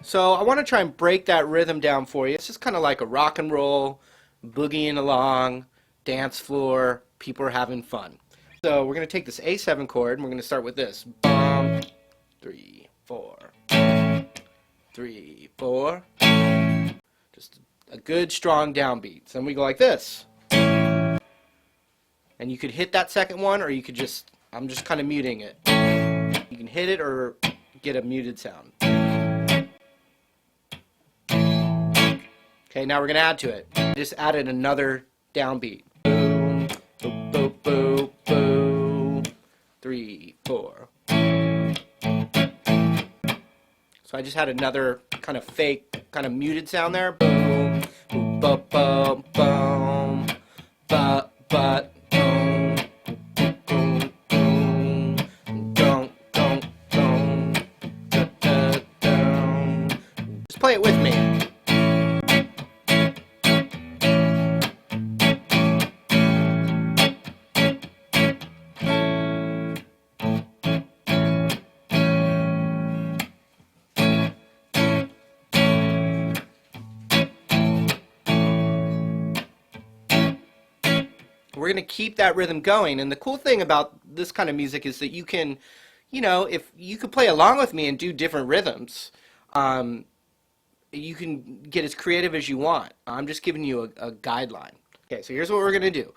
So I want to try and break that rhythm down for you. It's just kind of like a rock and roll, boogieing along, dance floor, people are having fun. So we're going to take this A7 chord and we're going to start with this. Bum, 3, 4, 3, 4. Just a good strong downbeat. Then we go like this. And you could hit that second one, or you could just, I'm just kind of muting it. You can hit it or get a muted sound. Okay, now we're going to add to it. Just added another downbeat. Boom, boom, boom, boom, boom. 3, 4. So I just had another kind of fake, kind of muted sound there. Boom, boom, boom, boom, boom, but, boom, boom, boom, don't, da, da, da. Just play it with me. We're going to keep that rhythm going, and the cool thing about this kind of music is that you can, if you could play along with me and do different rhythms, you can get as creative as you want. I'm just giving you a guideline. Okay, so here's what we're going to do.